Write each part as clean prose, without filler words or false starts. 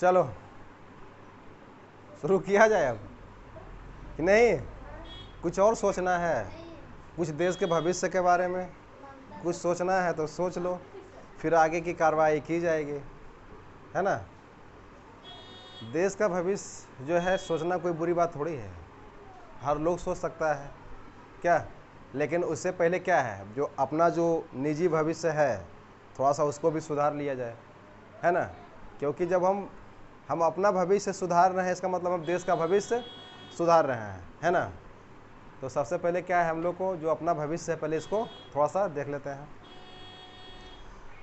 चलो शुरू किया जाए अब कि नहीं? कुछ और सोचना है, कुछ देश के भविष्य के बारे में कुछ सोचना है तो सोच लो, फिर आगे की कार्रवाई की जाएगी, है ना? देश का भविष्य जो है सोचना कोई बुरी बात थोड़ी है, हर लोग सोच सकता है क्या। लेकिन उससे पहले क्या है, जो अपना जो निजी भविष्य है थोड़ा सा उसको भी सुधार लिया जाए, है ना? क्योंकि जब हम अपना भविष्य सुधार रहे हैं इसका मतलब हम देश का भविष्य सुधार रहे हैं, है ना? तो सबसे पहले क्या है, हम लोग को जो अपना भविष्य है पहले इसको थोड़ा सा देख लेते हैं।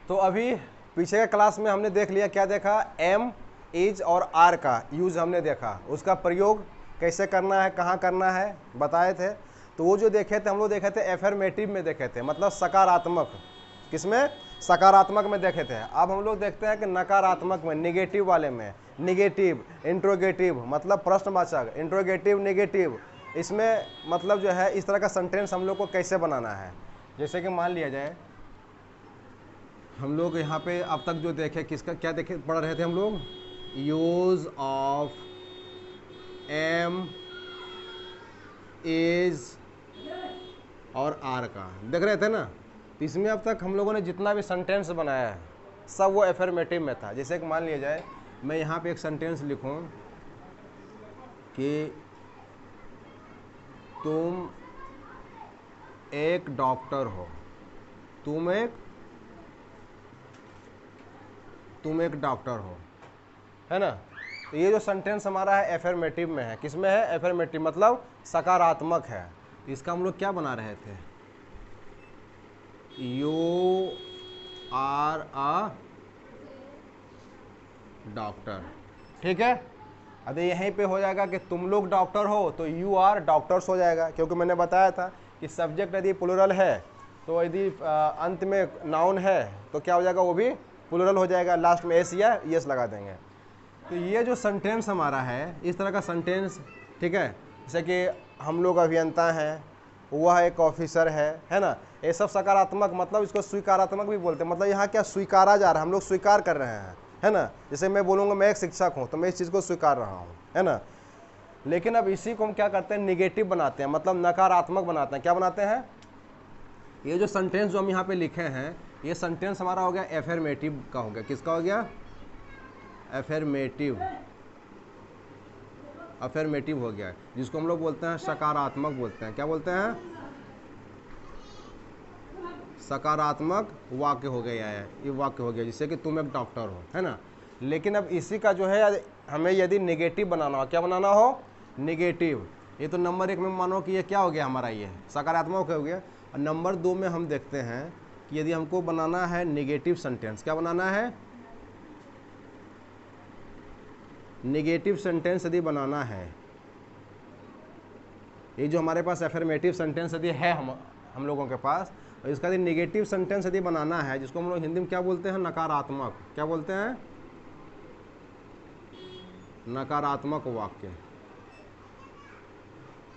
तो अभी पीछे के क्लास में हमने देख लिया, क्या देखा? एम, इज और आर का यूज हमने देखा, उसका प्रयोग कैसे करना है, कहाँ करना है बताए थे। तो वो जो देखे थे हम लोग देखे थे एफर्मेटिव में देखे थे, मतलब सकारात्मक, किसमें? सकारात्मक में देखे थे। अब हम लोग देखते हैं कि नकारात्मक में, निगेटिव वाले में, निगेटिव, इंट्रोगेटिव मतलब प्रश्नवाचक, इंट्रोगेटिव, निगेटिव, इसमें मतलब जो है इस तरह का सेंटेंस हम लोग को कैसे बनाना है। जैसे कि मान लिया जाए हम लोग यहाँ पे अब तक जो देखे किसका क्या देखे पढ़ रहे थे हम लोग, यूज ऑफ एम, इज और आर का देख रहे थे ना। तो इसमें अब तक हम लोगों ने जितना भी सेंटेंस बनाया है सब वो एफर्मेटिव में था। जैसे कि मान लिया जाए मैं यहाँ पे एक सेंटेंस लिखूँ कि तुम एक डॉक्टर हो, तुम एक डॉक्टर हो, है ना? तो ये जो सेंटेंस हमारा है एफर्मेटिव में है, किसमें है? एफर्मेटिव मतलब सकारात्मक है। इसका हम लोग क्या बना रहे थे? यू आर अ डॉक्टर, ठीक है? अरे यहीं पे हो जाएगा कि तुम लोग डॉक्टर हो तो यू आर डॉक्टर्स हो जाएगा, क्योंकि मैंने बताया था कि सब्जेक्ट यदि प्लूरल है तो यदि अंत में नाउन है तो क्या हो जाएगा, वो भी प्लूरल हो जाएगा, लास्ट में एस या यस लगा देंगे। तो ये जो सेंटेंस हमारा है इस तरह का सेंटेंस, ठीक है? जैसे कि हम लोग अभियंता हैं, वह एक ऑफिसर है ना? ये सब सकारात्मक, मतलब इसको स्वीकारात्मक भी बोलते हैं, मतलब यहाँ क्या स्वीकारा जा रहा है, हम लोग स्वीकार कर रहे हैं, है ना? जैसे मैं बोलूँगा मैं एक शिक्षक हूँ तो मैं इस चीज़ को स्वीकार रहा हूँ, है ना? लेकिन अब इसी को हम क्या करते हैं, निगेटिव बनाते हैं, मतलब नकारात्मक बनाते हैं। क्या बनाते हैं? ये जो सेंटेंस जो हम यहाँ पे लिखे हैं ये सेंटेंस हमारा हो गया एफर्मेटिव का, हो गया किसका हो गया? एफर्मेटिव, अफर्मेटिव हो गया, जिसको हम लोग बोलते हैं सकारात्मक बोलते हैं। क्या बोलते हैं? सकारात्मक वाक्य हो गया है, ये वाक्य हो गया जैसे कि तुम एक डॉक्टर हो, है ना? लेकिन अब इसी का जो है हमें यदि नेगेटिव बनाना हो, क्या बनाना हो? नेगेटिव। ये तो नंबर 1 में मानो कि ये क्या हो गया हमारा, ये सकारात्मक हो गया। और नंबर 2 में हम देखते हैं कि यदि हमको बनाना है नेगेटिव सेंटेंस, क्या बनाना है? नेगेटिव सेंटेंस यदि बनाना है, ये जो हमारे पास एफर्मेटिव सेंटेंस यदि है हम लोगों के पास, और इसका यदि नेगेटिव सेंटेंस यदि बनाना है, जिसको हम लोग हिंदी में क्या बोलते हैं? नकारात्मक। क्या बोलते हैं? नकारात्मक वाक्य,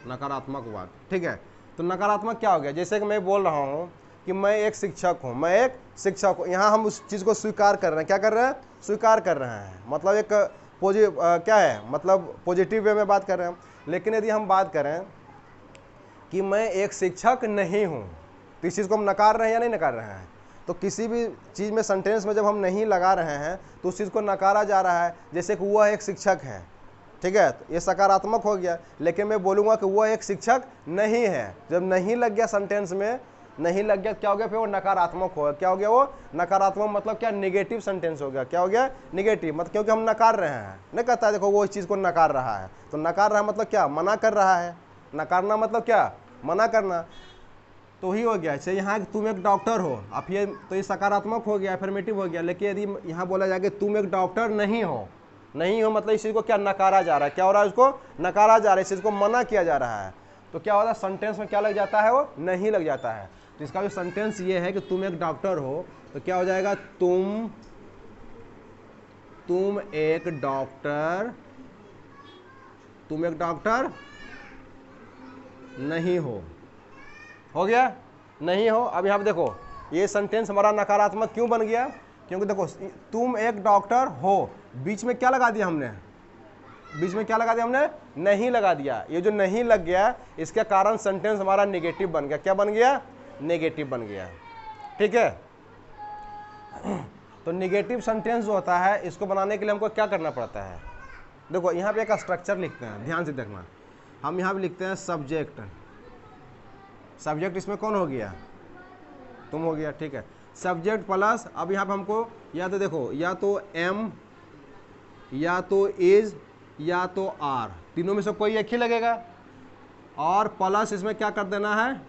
नकारात्मक वाक्य, ठीक है? तो नकारात्मक क्या हो गया? जैसे कि मैं बोल रहा हूँ कि मैं एक शिक्षक हूँ, मैं एक शिक्षक हूँ, यहाँ हम उस चीज़ को स्वीकार कर रहे हैं। क्या कर रहे हैं? स्वीकार कर रहे हैं, मतलब एक क्या है, मतलब पॉजिटिव वे में बात कर रहे हैं। लेकिन यदि हम बात करें कि मैं एक शिक्षक नहीं हूँ, तो इस चीज़ को हम नकार रहे हैं या नहीं नकार रहे हैं? तो किसी भी चीज़ में सेंटेंस में जब हम नहीं लगा रहे हैं तो उस चीज़ को नकारा जा रहा है। जैसे कि वह एक शिक्षक है, ठीक है, तो ये सकारात्मक हो गया। लेकिन मैं बोलूँगा कि वह एक शिक्षक नहीं है, जब नहीं लग गया सेंटेंस में, नहीं लग गया, क्या हो गया फिर? वो नकारात्मक हो गया। क्या हो गया वो? नकारात्मक, मतलब क्या? नेगेटिव सेंटेंस हो गया। क्या हो गया? नेगेटिव, मतलब क्योंकि हम नकार रहे हैं। नहीं कहता है देखो वो इस चीज़ को नकार रहा है, तो नकार रहा है मतलब क्या? मना कर रहा है। नकारना मतलब क्या? मना करना। तो ही हो गया। जैसे यहाँ तुम एक डॉक्टर हो, अब ये तो ये सकारात्मक हो गया, एफर्मेटिव हो गया। लेकिन यदि यहाँ बोला जाए कि तुम एक डॉक्टर नहीं हो, नहीं हो मतलब इस चीज़ को क्या? नकारा जा रहा है। क्या हो रहा है? उसको नकारा जा रहा है, इस चीज़ को मना किया जा रहा है। तो क्या होता है? सेंटेंस में क्या लग जाता है? वो नहीं लग जाता है। तो इसका जो सेंटेंस ये है कि तुम एक डॉक्टर हो, तो क्या हो जाएगा? तुम एक डॉक्टर, तुम एक डॉक्टर नहीं हो गया? नहीं हो। अब यहाँ पे देखो ये सेंटेंस हमारा नकारात्मक क्यों बन गया? क्योंकि देखो तुम एक डॉक्टर हो, बीच में क्या लगा दिया हमने, बीच में क्या लगा दिया हमने, नहीं लगा दिया। ये जो नहीं लग गया इसके कारण सेंटेंस हमारा नेगेटिव बन गया। क्या बन गया, नेगेटिव बन गया। ठीक है, तो नेगेटिव सेंटेंस जो होता है इसको बनाने के लिए हमको क्या करना पड़ता है, देखो यहाँ पे एक स्ट्रक्चर लिखते हैं, ध्यान से देखना। हम यहाँ पे लिखते हैं सब्जेक्ट, सब्जेक्ट इसमें कौन हो गया, तुम हो गया। ठीक है, सब्जेक्ट प्लस, अब यहाँ पे हमको या तो देखो या तो एम या तो इज या तो आर, तीनों में से कोई एक ही लगेगा। और प्लस इसमें क्या कर देना है,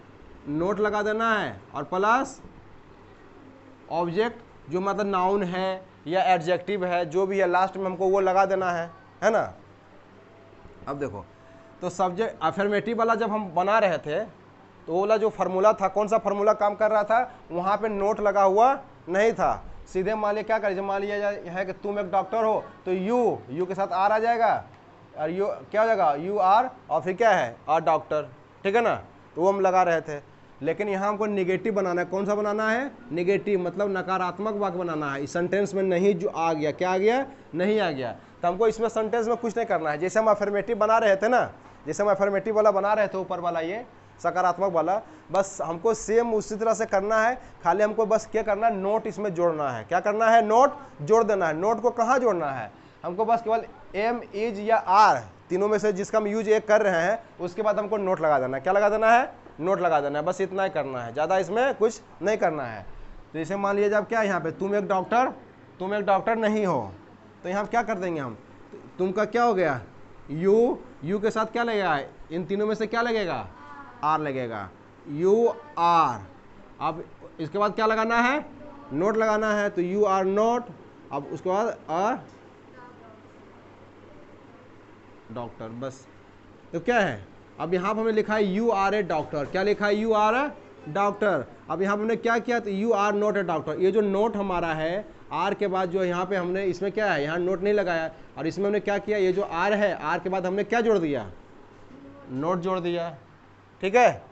नोट लगा देना है। और प्लस ऑब्जेक्ट जो मतलब नाउन है या एडजेक्टिव है जो भी है लास्ट में हमको वो लगा देना है ना। अब देखो तो सब्जेक्ट अफर्मेटिव वाला जब हम बना रहे थे तो वो वाला जो फार्मूला था, कौन सा फार्मूला काम कर रहा था, वहाँ पे नोट लगा हुआ नहीं था। सीधे मान लिया क्या करें, जब मान लिया है कि तुम एक डॉक्टर हो तो यू के साथ आर आ जाएगा और यू क्या हो जाएगा, यू आर और फिर क्या है, आर डॉक्टर। ठीक है ना, तो वो हम लगा रहे थे। लेकिन यहाँ हमको निगेटिव बनाना है। कौन सा बनाना है, निगेटिव, मतलब नकारात्मक वाक्य बनाना है। इस सेंटेंस में नहीं जो आ गया, क्या आ गया, नहीं आ गया, तो हमको इसमें सेंटेंस में कुछ नहीं करना है। जैसे हम अफर्मेटिव बना रहे थे ना, जैसे हम अफर्मेटिव वाला बना रहे थे ऊपर वाला ये सकारात्मक वाला, बस हमको सेम उसी तरह से करना है। खाली हमको बस क्या करना है, नोट इसमें जोड़ना है। क्या करना है, नोट जोड़ देना है। नोट को कहाँ जोड़ना है, हमको बस केवल एम, इज या आर तीनों में से जिसका हम यूज एक कर रहे हैं उसके बाद हमको नोट लगा देना है। क्या लगा देना है, नोट लगा देना है। बस इतना ही करना है, ज़्यादा इसमें कुछ नहीं करना है। तो जैसे मान लीजिए जब क्या यहाँ पे तुम एक डॉक्टर नहीं हो, तो यहाँ क्या कर देंगे हम, तुम का क्या हो गया, यू के साथ क्या लगेगा, इन तीनों में से क्या लगेगा, आर लगेगा, यू आर। अब इसके बाद क्या लगाना है, नोट लगाना है। तो यू आर नोट, अब उसके बाद आर डॉक्टर, बस। तो क्या है, अब यहाँ पर हमने लिखा है यू आर ए डॉक्टर। क्या लिखा है, यू आर ए डॉक्टर। अब यहाँ पर हमने क्या किया, तो you are not a doctor. ये जो नोट हमारा है आर के बाद जो यहाँ पे हमने इसमें क्या है, यहाँ नोट नहीं लगाया, और इसमें हमने क्या किया, ये जो आर है आर के बाद हमने क्या जोड़ दिया, नोट जोड़ दिया। ठीक है,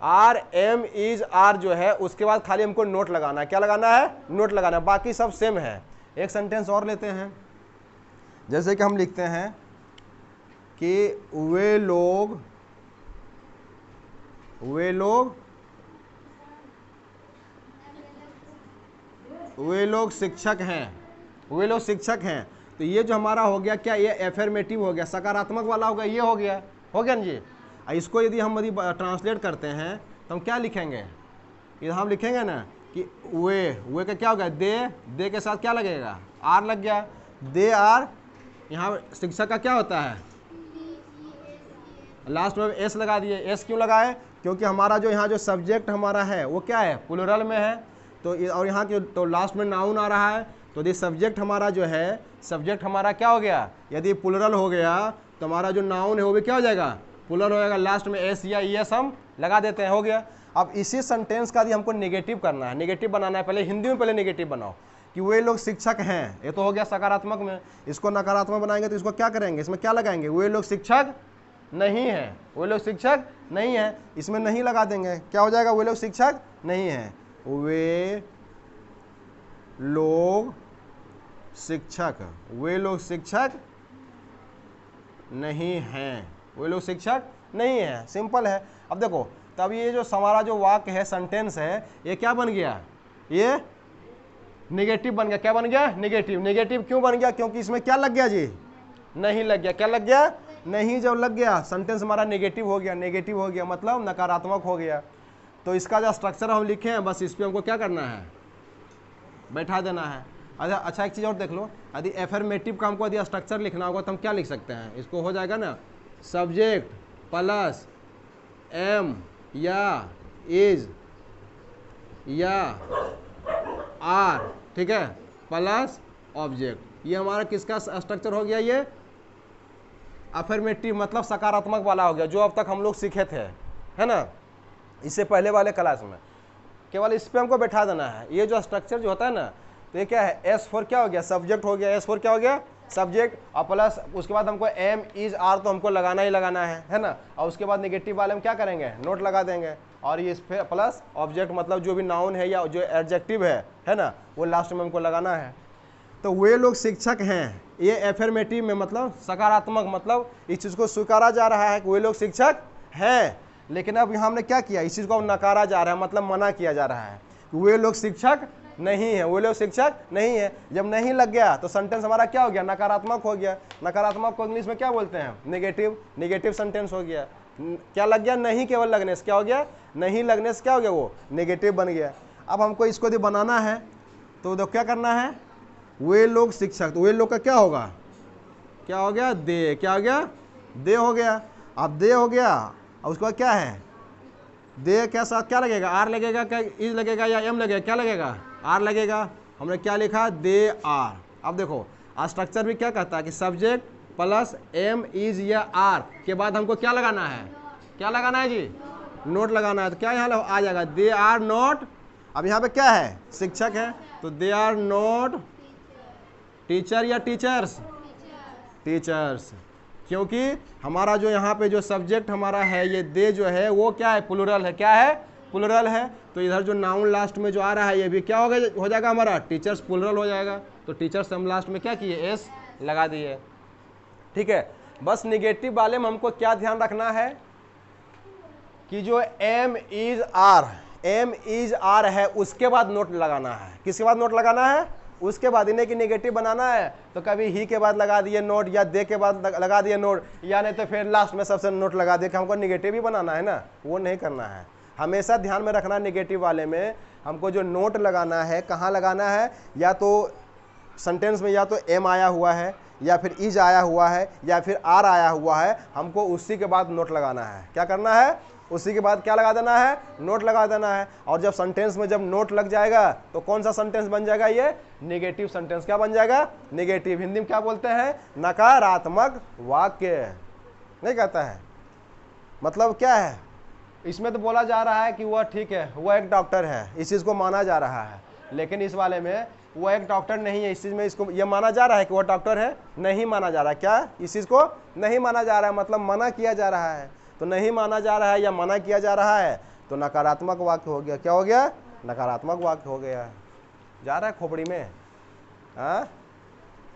आर एम इज आर जो है उसके बाद खाली हमको नोट लगाना है। क्या लगाना है, नोट लगाना है, बाकी सब सेम है। एक सेंटेंस और लेते हैं, जैसे कि हम लिखते हैं कि वे लोग शिक्षक हैं। तो ये जो हमारा हो गया क्या, ये एफर्मेटिव हो गया, सकारात्मक वाला हो गया, ये हो गया ना जी। इसको यदि हम ट्रांसलेट करते हैं तो हम क्या लिखेंगे, इधर हम लिखेंगे ना कि वे का क्या हो गया, दे के साथ क्या लगेगा, आर लग गया, दे आर। यहाँ शिक्षक का क्या होता है, लास्ट में एस लगा दिए। एस क्यों लगाए, क्योंकि हमारा जो यहाँ जो सब्जेक्ट हमारा है वो क्या है, प्लूरल में है। तो और यहाँ के तो लास्ट में नाउन आ रहा है, तो यदि सब्जेक्ट हमारा जो है, सब्जेक्ट हमारा क्या हो गया, यदि प्लूरल हो गया तो हमारा जो नाउन है वो भी क्या हो जाएगा, प्लूरल हो जाएगा। लास्ट में एस या ईएस हम लगा देते हैं, हो गया। अब इसी सेंटेंस का भी हमको नेगेटिव करना है, नेगेटिव बनाना है। पहले हिंदी में पहले नेगेटिव बनाओ कि वे लोग शिक्षक हैं, ये तो हो गया सकारात्मक में। इसको नकारात्मक बनाएंगे तो इसको क्या करेंगे, इसमें क्या लगाएंगे, वे लोग शिक्षक नहीं है, वे लोग शिक्षक नहीं है, इसमें नहीं लगा देंगे। क्या हो जाएगा, वे लोग शिक्षक नहीं है, वे लोग शिक्षक नहीं हैं, वे लोग शिक्षक नहीं है, सिंपल है। अब देखो तब ये जो हमारा जो वाक्य है, सेंटेंस है, ये क्या बन गया, ये नेगेटिव बन गया। क्या बन गया, नेगेटिव। नेगेटिव क्यों बन गया, क्योंकि इसमें क्या लग गया जी, नहीं लग गया। क्या लग गया, नहीं जब लग गया सेंटेंस हमारा नेगेटिव हो गया। नेगेटिव हो गया मतलब नकारात्मक हो गया। तो इसका जो स्ट्रक्चर हम लिखे हैं बस इस पर हमको क्या करना है, बैठा देना है। अच्छा एक चीज़ और देख लो, यदि एफर्मेटिव का हमको यदि स्ट्रक्चर लिखना होगा तो हम क्या लिख सकते हैं, इसको हो जाएगा ना, सब्जेक्ट प्लस एम या इज या आर, ठीक है, प्लस ऑब्जेक्ट। ये हमारा किसका स्ट्रक्चर हो गया, ये अफर्मेटिव मतलब सकारात्मक वाला हो गया, जो अब तक हम लोग सीखे थे, है ना, इससे पहले वाले क्लास में। केवल इस पे हमको बैठा देना है। ये जो स्ट्रक्चर जो होता है ना, तो ये क्या है, एस फॉर क्या हो गया, सब्जेक्ट हो गया, एस फॉर क्या हो गया, सब्जेक्ट, और प्लस उसके बाद हमको एम इज आर तो हमको लगाना ही लगाना है ना। और उसके बाद नेगेटिव वाले हम क्या करेंगे, नोट लगा देंगे। और ये फिर प्लस ऑब्जेक्ट मतलब जो भी नाउन है या जो एडजेक्टिव है है ना, वो लास्ट में हमको लगाना है। तो वे लोग शिक्षक हैं, ये एफर्मेटिव में मतलब सकारात्मक, मतलब इस चीज़ को स्वीकारा जा रहा है कि वे लोग शिक्षक हैं। लेकिन अब यहाँ हमने क्या किया, इस चीज़ को अब नकारा जा रहा है, मतलब मना किया जा रहा है, वे लोग शिक्षक नहीं है, वे लोग शिक्षक नहीं है। जब नहीं लग गया तो सेंटेंस हमारा क्या हो गया, नकारात्मक हो गया। नकारात्मक को इंग्लिश में क्या बोलते हैं, नेगेटिव, नेगेटिव सेंटेंस हो गया। क्या लग गया, नहीं केवल लगने से क्या हो गया, नहीं लगने से क्या हो गया, वो नेगेटिव बन गया। अब हमको इसको यदि बनाना है तो क्या करना है, वे लोग शिक्षक, तो वे लोग का क्या होगा, क्या हो गया, दे, क्या हो गया, दे हो गया। अब दे हो गया, और उसके बाद क्या है, दे के साथ क्या लगेगा, आर लगेगा, क्या इज लगेगा या एम लगेगा, क्या लगेगा, आर लगेगा। हमने क्या लिखा, दे आर। अब देखो स्ट्रक्चर भी क्या कहता है कि सब्जेक्ट प्लस एम इज या आर के बाद हमको क्या लगाना है, क्या लगाना है जी, नोट लगाना है। तो क्या यहाँ आ जाएगा, दे आर नॉट, अब यहाँ पे क्या है, शिक्षक है, तो दे आर नॉट टीचर या टीचर्स, टीचर्स, क्योंकि हमारा जो यहाँ पे जो सब्जेक्ट हमारा है ये दे जो है वो क्या है, प्लूरल है, क्या है, प्लूरल है। तो इधर जो नाउन लास्ट में जो आ रहा है ये भी क्या हो जाएगा हमारा, टीचर्स प्लूरल हो जाएगा। तो टीचर्स हम लास्ट में क्या किए, एस लगा दिए। ठीक है, बस निगेटिव वाले में हमको क्या ध्यान रखना है कि जो M is R, M is R है उसके बाद नोट लगाना है। किसके बाद नोट लगाना है, उसके बाद, इन्हें की नेगेटिव बनाना है तो कभी ही के बाद लगा दिए नोट, या दे के बाद लगा दिए नोट, या नहीं तो फिर लास्ट में सबसे नोट लगा दिए कि हमको नेगेटिव ही बनाना है ना, वो नहीं करना है। हमेशा ध्यान में रखना नेगेटिव वाले में हमको जो नोट लगाना है कहाँ लगाना है, या तो सेंटेंस में या तो एम आया हुआ है, या फिर इज आया हुआ है, या फिर आर आया हुआ है, हमको उसी के बाद नोट लगाना है। क्या करना है, उसी के बाद क्या लगा देना है, नोट लगा देना है। और जब सेंटेंस में जब नोट लग जाएगा तो कौन सा सेंटेंस बन जाएगा, ये नेगेटिव सेंटेंस। क्या बन जाएगा, नेगेटिव। हिंदी में क्या बोलते हैं, नकारात्मक वाक्य नहीं कहता है। मतलब क्या है, इसमें तो बोला जा रहा है कि वह ठीक है, वह एक डॉक्टर है, इस चीज़ को माना जा रहा है। लेकिन इस वाले में वह एक डॉक्टर नहीं है, इस चीज़ में इसको यह माना जा रहा है कि वह डॉक्टर है, नहीं माना जा रहा है। क्या, इस चीज़ को नहीं माना जा रहा है, मतलब मना किया जा रहा है। तो नहीं माना जा रहा है या मना किया जा रहा है तो नकारात्मक वाक्य हो गया। क्या हो गया, नकारात्मक वाक्य हो गया। जा रहा है खोपड़ी में, हाँ,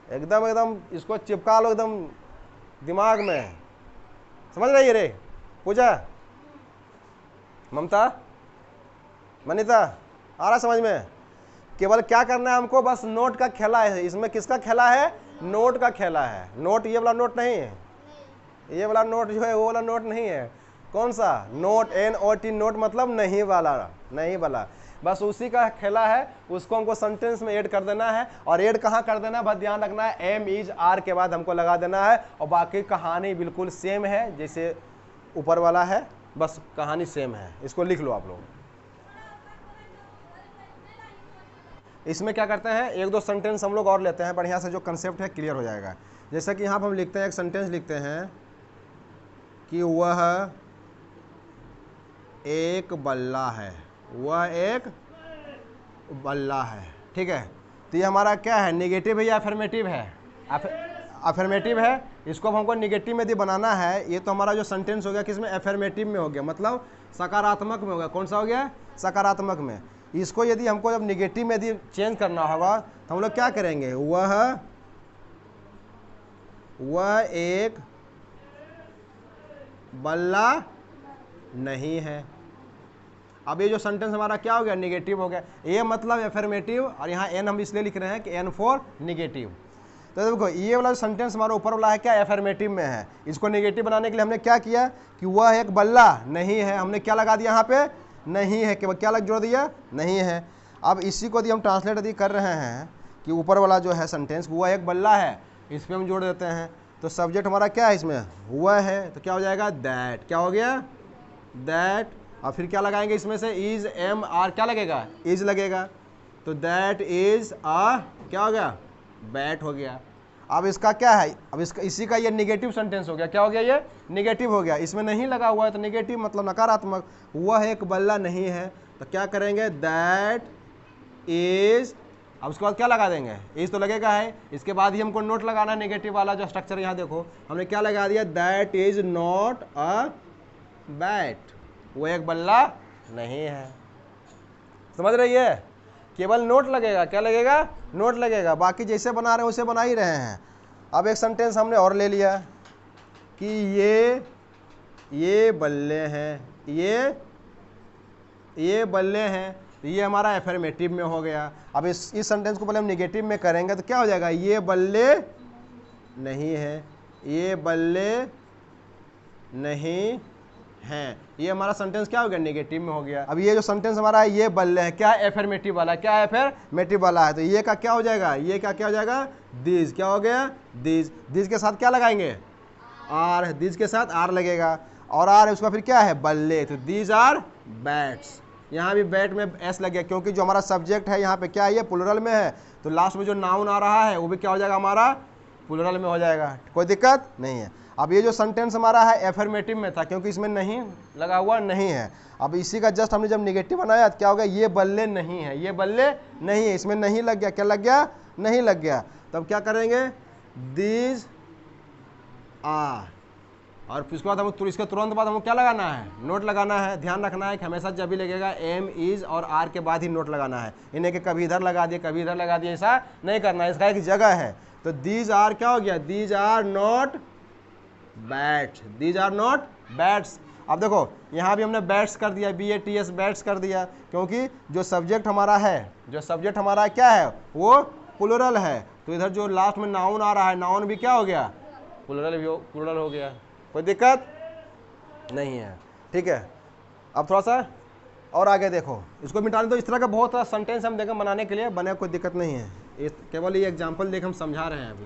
एकदम एकदम इसको चिपका लो एकदम दिमाग में। समझ रही है रे पूजा, ममता, मनीता, आ रहा समझ में। केवल क्या करना है हमको, बस नोट का खेला है। इसमें किसका खेला है, नोट का खेला है। नोट ये वाला नोट नहीं है, ये वाला नोट जो है वो वाला नोट नहीं है। कौन सा नोट, NOT, नोट मतलब नहीं वाला, नहीं वाला, बस उसी का खेला है। उसको हमको सेंटेंस में ऐड कर देना है। और ऐड कहाँ कर देना है, बस ध्यान रखना है, एम इज आर के बाद हमको लगा देना है। और बाकी कहानी बिल्कुल सेम है जैसे ऊपर वाला है, बस कहानी सेम है। इसको लिख लो आप लोग। इसमें क्या करते हैं, एक दो सेंटेंस हम लोग और लेते हैं, बढ़िया से जो कंसेप्ट है क्लियर हो जाएगा। जैसा कि यहाँ पर हम लिखते हैं, एक सेंटेंस लिखते हैं कि वह एक बल्ला है, वह एक बल्ला है। ठीक है, तो ये हमारा क्या है, नेगेटिव है या अफर्मेटिव है, अफर्मेटिव है। इसको अब हमको नेगेटिव में यदि बनाना है, ये तो हमारा जो सेंटेंस हो गया किसमें, अफर्मेटिव में हो गया, मतलब सकारात्मक में हो गया। कौन सा हो गया, सकारात्मक में। इसको यदि हमको जब नेगेटिव में यदि चेंज करना होगा तो हम लोग क्या करेंगे, वह एक बल्ला नहीं है। अब ये जो सेंटेंस हमारा क्या हो गया, नेगेटिव हो गया। ये मतलब अफर्मेटिव, और यहाँ एन हम इसलिए लिख रहे हैं कि एन फॉर नेगेटिव। तो देखो ये वाला सेंटेंस हमारा ऊपर वाला है क्या, अफर्मेटिव में है। इसको नेगेटिव बनाने के लिए हमने क्या किया कि वह एक बल्ला नहीं है, हमने क्या लगा दिया यहाँ पे, नहीं है, केवल क्या लग जोड़ दिया, नहीं है। अब इसी को यदि हम ट्रांसलेट यदि कर रहे हैं कि ऊपर वाला जो है सेंटेंस, वह एक बल्ला है, इस पर हम जोड़ देते हैं। तो सब्जेक्ट हमारा क्या है इसमें, हुआ है, तो क्या हो जाएगा, दैट। क्या हो गया, दैट। और फिर क्या लगाएंगे इसमें से, इज, एम, आर, क्या लगेगा, इज लगेगा। तो दैट इज क्या हो गया, बैट हो गया। अब इसका क्या है, अब इसका इसी का ये नेगेटिव सेंटेंस हो गया। क्या हो गया, ये नेगेटिव हो गया। इसमें नहीं लगा हुआ है तो नेगेटिव मतलब नकारात्मक। वह एक बल्ला नहीं है, तो क्या करेंगे, दैट इज, अब उसके बाद क्या लगा देंगे, इज तो लगेगा है। इसके बाद ही हमको नोट लगाना है, नेगेटिव वाला जो स्ट्रक्चर यहाँ देखो हमने क्या लगा दिया, that is not a bat, वो एक बल्ला नहीं है। समझ रही है केवल नोट लगेगा, क्या लगेगा, नोट लगेगा, बाकी जैसे बना रहे हैं उसे बना ही रहे हैं। अब एक सेंटेंस हमने और ले लिया कि ये बल्ले हैं, ये बल्ले हैं, ये हमारा एफर्मेटिव में हो गया। अब इस सेंटेंस को पहले हम निगेटिव में करेंगे तो क्या हो जाएगा, ये बल्ले नहीं है, ये बल्ले नहीं हैं, ये हमारा सेंटेंस क्या हो गया, नेगेटिव में हो गया। अब ये जो सेंटेंस हमारा है ये बल्ले है, क्या है, एफर्मेटिव वाला, क्या है, एफर्मेटिव वाला है, तो ये का क्या हो जाएगा, ये का क्या हो जाएगा, दीज, क्या हो गया, दीज। दीज के साथ क्या लगाएंगे, आर, दीज के साथ आर लगेगा, और आर उसका फिर क्या है, बल्ले, तो दीज आर बैट्स। यहाँ भी बैट में एस लग गया क्योंकि जो हमारा सब्जेक्ट है यहाँ पे क्या है, ये प्लुरल में है, तो लास्ट में जो नाउन आ रहा है वो भी क्या हो जाएगा, हमारा प्लुरल में हो जाएगा, कोई दिक्कत नहीं है। अब ये जो सेंटेंस हमारा है एफर्मेटिव में था क्योंकि इसमें नहीं लगा हुआ नहीं है। अब इसी का जस्ट हमने जब निगेटिव बनाया तो क्या हो गया, ये बल्ले नहीं है, ये बल्ले नहीं है, इसमें नहीं लग गया, क्या लग गया, नहीं लग गया। तब क्या करेंगे, दीज आर, और फिर उसके बाद हम इसके तुरंत बाद हमको क्या लगाना है, नोट लगाना है। ध्यान रखना है कि हमेशा जब भी लगेगा एम, इज और आर के बाद ही नोट लगाना है, इन्हें कि कभी इधर लगा दिए कभी इधर लगा दिए, ऐसा नहीं करना है, इसका एक जगह है। तो दीज आर क्या हो गया, these are not bats, these are not bats. अब देखो यहाँ भी हमने बैट्स कर दिया, BATS बैट्स कर दिया, क्योंकि जो सब्जेक्ट हमारा है, जो सब्जेक्ट हमारा क्या है वो प्लुरल है, तो इधर जो लास्ट में नाउन आ रहा है, नाउन भी क्या हो गया, प्लुरल हो गया, कोई दिक्कत नहीं है, ठीक है। अब थोड़ा सा और आगे देखो, इसको मिटाने दो। इस तरह का बहुत सारा सेंटेंस हम देखें बनाने के लिए, बने कोई दिक्कत नहीं है, केवल ये एग्जाम्पल देख हम समझा रहे हैं अभी,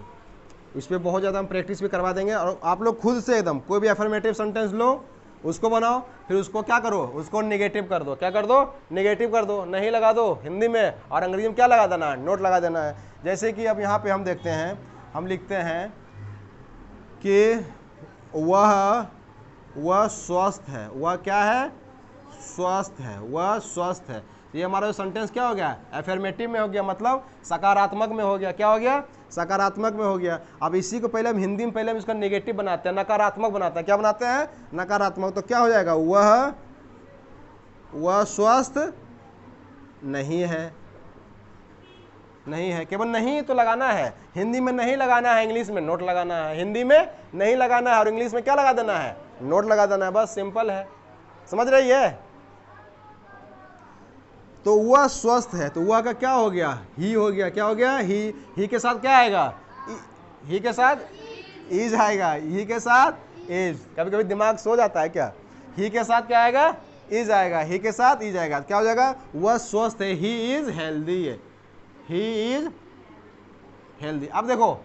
इस पर बहुत ज़्यादा हम प्रैक्टिस भी करवा देंगे। और आप लोग खुद से एकदम कोई भी एफर्मेटिव सेंटेंस लो, उसको बनाओ, फिर उसको क्या करो, उसको नेगेटिव कर दो, क्या कर दो, नेगेटिव कर दो, नहीं लगा दो हिंदी में, और अंग्रेजी में क्या लगा देना है, नोट लगा देना है। जैसे कि अब यहाँ पे हम देखते हैं, हम लिखते हैं कि वह स्वस्थ है, वह क्या है, स्वस्थ है, वह स्वस्थ है। ये हमारा जो सेंटेंस क्या हो गया, एफर्मेटिव में हो गया, मतलब सकारात्मक में हो गया, क्या हो गया, सकारात्मक में हो गया। अब इसी को पहले हम हिंदी में पहले हम इसका नेगेटिव बनाते हैं, नकारात्मक बनाते हैं, क्या बनाते हैं, नकारात्मक। तो क्या हो जाएगा, वह स्वस्थ नहीं है, नहीं है, केवल नहीं तो लगाना है, हिंदी में नहीं लगाना है, इंग्लिश में नोट लगाना है, हिंदी में नहीं लगाना है और इंग्लिश में क्या लगा देना है, नोट लगा देना है, बस सिंपल है, समझ रही है। तो वह स्वस्थ है, तो वह का क्या हो गया, ही हो गया, क्या हो गया, ही के साथ क्या आएगा, ही के साथ इज आएगा, ही के साथ इज। कभी कभी दिमाग सो जाता है क्या, ही के साथ क्या आएगा, इज आएगा, ही के साथ इज आएगा, क्या हो जाएगा, वह स्वस्थ है, ही इज हेल्दी है, ही इज हेल्दी। अब देखो,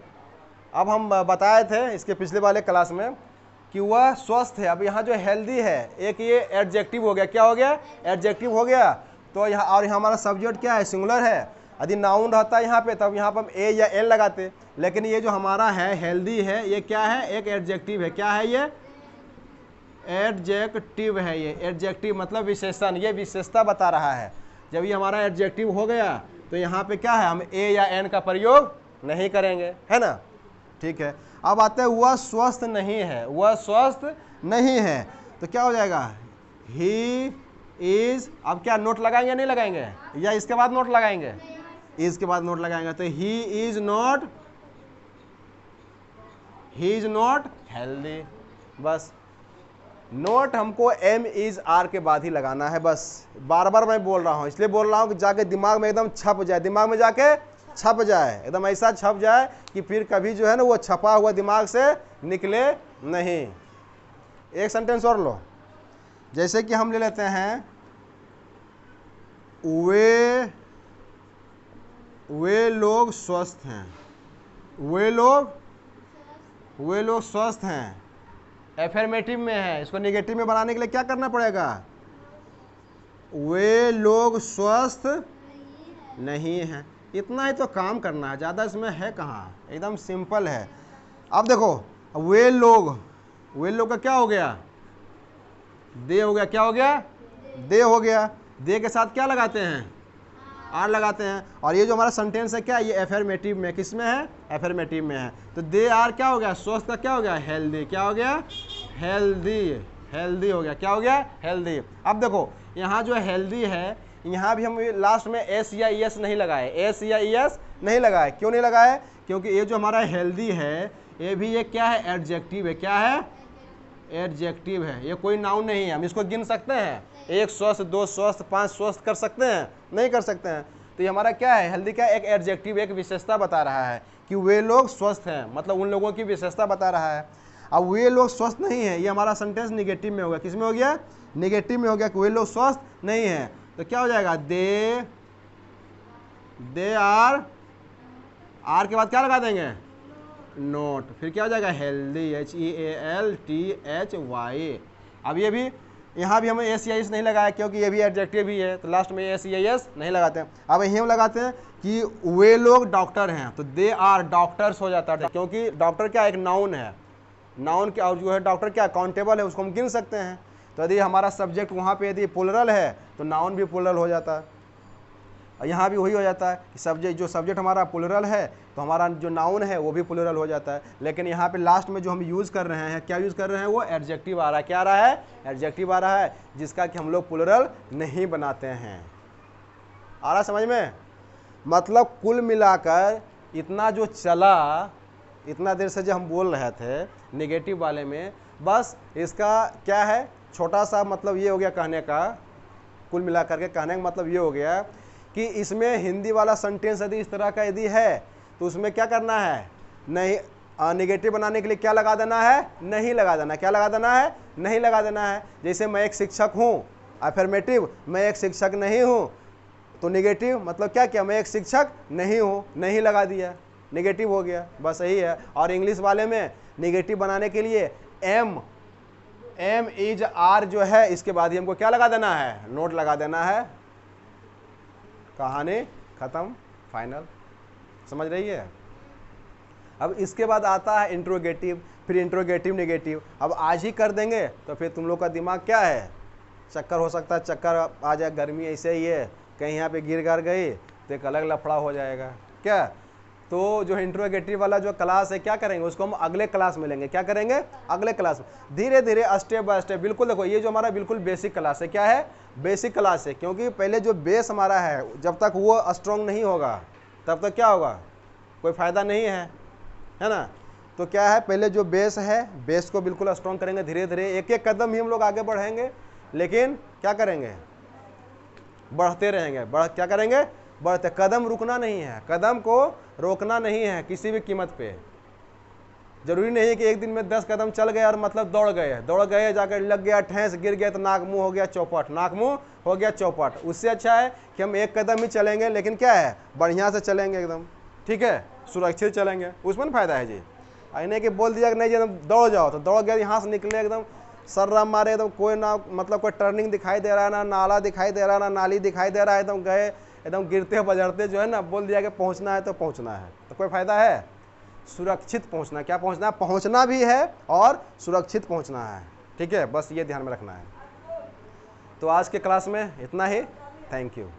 अब हम बताए थे इसके पिछले वाले क्लास में कि वह स्वस्थ है। अब यहाँ जो हेल्दी है, एक ये एडजेक्टिव हो गया, क्या हो गया, एडजेक्टिव हो गया। तो यहाँ और यहाँ हमारा सब्जेक्ट क्या है, सिंगुलर है। यदि नाउन रहता यहाँ पे तब यहाँ पर हम ए या एन लगाते, लेकिन ये जो हमारा है हेल्दी है, ये क्या है, एक एडजेक्टिव है, क्या है, ये एडजेक्टिव है, ये एडजेक्टिव मतलब विशेषण, ये विशेषता बता रहा है। जब ये हमारा एडजेक्टिव हो गया तो यहाँ पे क्या है, हम ए या एन का प्रयोग नहीं करेंगे, है ना, ठीक है। अब आते हैं वह स्वस्थ नहीं है, वह स्वस्थ नहीं है, तो क्या हो जाएगा, ही इज। अब क्या नोट लगाएंगे, नहीं लगाएंगे, या इसके बाद नोट लगाएंगे, इज के बाद नोट लगाएंगे, तो ही इज नॉट हेल्दी। बस नोट हमको एम इज आर के बाद ही लगाना है, बस बार बार मैं बोल रहा हूँ, इसलिए बोल रहा हूँ कि जाके दिमाग में एकदम छप जाए, दिमाग में जाके छप जाए, एकदम ऐसा छप जाए कि फिर कभी जो है ना वो छपा हुआ दिमाग से निकले नहीं। एक सेंटेंस और लो, जैसे कि हम ले लेते हैं, वे लोग स्वस्थ हैं, वे लोग स्वस्थ हैं, एफर्मेटिव में है, इसको नेगेटिव में बनाने के लिए क्या करना पड़ेगा, वे लोग स्वस्थ नहीं हैं। इतना ही तो काम करना है, ज़्यादा इसमें है कहाँ, एकदम सिंपल है। अब देखो वे लोग का क्या हो गया, दे हो गया, क्या हो गया, दे हो गया, दे के साथ क्या लगाते हैं, आर लगाते हैं। और ये जो हमारा सेंटेंस है क्या, ये एफर्मेटिव में, किस में है, एफर्मेटिव में है, तो दे आर क्या हो गया, स्वस्थ का क्या हो गया, हेल्दी, क्या हो गया, हेल्दी, हेल्दी हो गया, क्या हो गया, हेल्दी। अब देखो यहाँ जो हेल्दी है यहाँ भी हम लास्ट में एस या ई एस नहीं लगाए, एस या ई एस नहीं लगाए। क्यों नहीं लगाए? क्योंकि ये जो हमारा हेल्दी है ये भी ये क्या है, एडजेक्टिव है। क्या है? एडजेक्टिव है। ये कोई नाउन नहीं है। हम इसको गिन सकते हैं, 1 स्वस्थ, 2 स्वस्थ, 5 स्वस्थ कर सकते हैं? नहीं कर सकते हैं। तो ये हमारा क्या है, हेल्दी का एक एडजेक्टिव, एक विशेषता बता रहा है कि वे लोग स्वस्थ हैं, मतलब उन लोगों की विशेषता बता रहा है। अब वे लोग स्वस्थ नहीं हैं, ये हमारा सेंटेंस निगेटिव में हो गया। किस में हो गया? निगेटिव में हो गया कि वे लोग स्वस्थ नहीं हैं। तो क्या हो जाएगा, दे आर, आर के बाद क्या लगा देंगे, नोट। फिर क्या हो जाएगा, हेल्दी, HEALTHY। अब ये भी, यहाँ भी हमें एस या एस नहीं लगाया क्योंकि ये भी एडजेक्टिव ही है, तो लास्ट में एस या एस नहीं लगाते हैं। अब यहीं हम लगाते हैं कि वे लोग डॉक्टर हैं, तो दे आर डॉक्टर्स हो जाता है, क्योंकि डॉक्टर क्या एक नाउन है, नाउन क्या, और जो है डॉक्टर क्या काउंटेबल है, उसको हम गिन सकते हैं। तो यदि हमारा सब्जेक्ट वहाँ पे यदि प्लुरल है तो नाउन भी प्लुरल हो जाता है। और यहाँ भी वही हो जाता है कि सब्जेक्ट, जो सब्जेक्ट हमारा प्लुरल है तो हमारा जो नाउन है वो भी प्लुरल हो जाता है। लेकिन यहाँ पे लास्ट में जो हम यूज़ कर रहे हैं, क्या यूज़ कर रहे हैं, वो एडजेक्टिव आ रहा है। क्या आ रहा है? एडजेक्टिव आ रहा है, जिसका कि हम लोग प्लुरल नहीं बनाते हैं। आ रहा समझ में? मतलब कुल मिलाकर इतना जो चला, इतना देर से जो हम बोल रहे थे नेगेटिव वाले में, बस इसका क्या है, छोटा सा मतलब ये हो गया कहने का, कुल मिलाकर के कहने का मतलब ये हो गया कि इसमें हिंदी वाला सेंटेंस यदि इस तरह का यदि है तो उसमें क्या करना है, नहीं, नेगेटिव बनाने के लिए क्या लगा देना है, नहीं लगा देना। क्या लगा देना है? नहीं लगा देना है। जैसे मैं एक शिक्षक हूँ, अफर्मेटिव, मैं एक शिक्षक नहीं हूँ, तो नेगेटिव मतलब क्या किया, मैं एक शिक्षक नहीं हूँ, नहीं लगा दिया, नेगेटिव हो गया, बस यही है। और इंग्लिश वाले में नेगेटिव बनाने के लिए एम इज आर जो है, इसके बाद ही हमको क्या लगा देना है, नोट लगा देना है। कहानी खत्म, फाइनल। समझ रही है? अब इसके बाद आता है इंट्रोगेटिव, फिर इंट्रोगेटिव नेगेटिव। अब आज ही कर देंगे तो फिर तुम लोग का दिमाग क्या है, चक्कर हो सकता है, चक्कर आ जाए, गर्मी ऐसे ही है, कहीं यहाँ पे गिर गिर गई तो एक अलग लफड़ा हो जाएगा। क्या? तो जो इंट्रोगेटिव वाला जो क्लास है, क्या करेंगे उसको हम अगले क्लास में लेंगे। क्या करेंगे? अगले क्लास में, धीरे धीरे स्टेप बाय स्टेप। बिल्कुल देखो, ये जो हमारा बिल्कुल बेसिक क्लास है, क्या है, बेसिक क्लास है, क्योंकि पहले जो बेस हमारा है जब तक वो स्ट्रॉन्ग नहीं होगा तब तक क्या होगा, कोई फ़ायदा नहीं है ना। तो क्या है, पहले जो बेस है, बेस को बिल्कुल स्ट्रॉन्ग करेंगे, धीरे धीरे एक एक कदम ही हम लोग आगे बढ़ेंगे, लेकिन क्या करेंगे, बढ़ते रहेंगे। क्या करेंगे, बढ़ते, कदम रुकना नहीं है, कदम को रोकना नहीं है किसी भी कीमत पे। जरूरी नहीं है कि एक दिन में 10 कदम चल गए और मतलब दौड़ गए जाकर लग गया ठेस, गिर गया तो नाक मुंह हो गया चौपट, नाक मुंह हो गया चौपट। उससे अच्छा है कि हम एक कदम ही चलेंगे, लेकिन क्या है, बढ़िया से चलेंगे एकदम, ठीक है, सुरक्षित चलेंगे, उसमें फायदा है जी। नहीं कि बोल दिया कि नहीं जी दौड़ जाओ, तो दौड़ गया, यहाँ से निकले एकदम सर्रा मारे, एकदम कोई ना, मतलब कोई टर्निंग दिखाई दे रहा है, ना नाला दिखाई दे रहा है, ना नाली दिखाई दे रहा है, एकदम गए एकदम गिरते बजरते, जो है ना, बोल दिया कि पहुंचना है तो पहुंचना है, तो कोई फायदा है? सुरक्षित पहुंचना। क्या पहुंचना है? पहुंचना भी है और सुरक्षित पहुंचना है, ठीक है, बस ये ध्यान में रखना है। तो आज के क्लास में इतना ही, थैंक यू।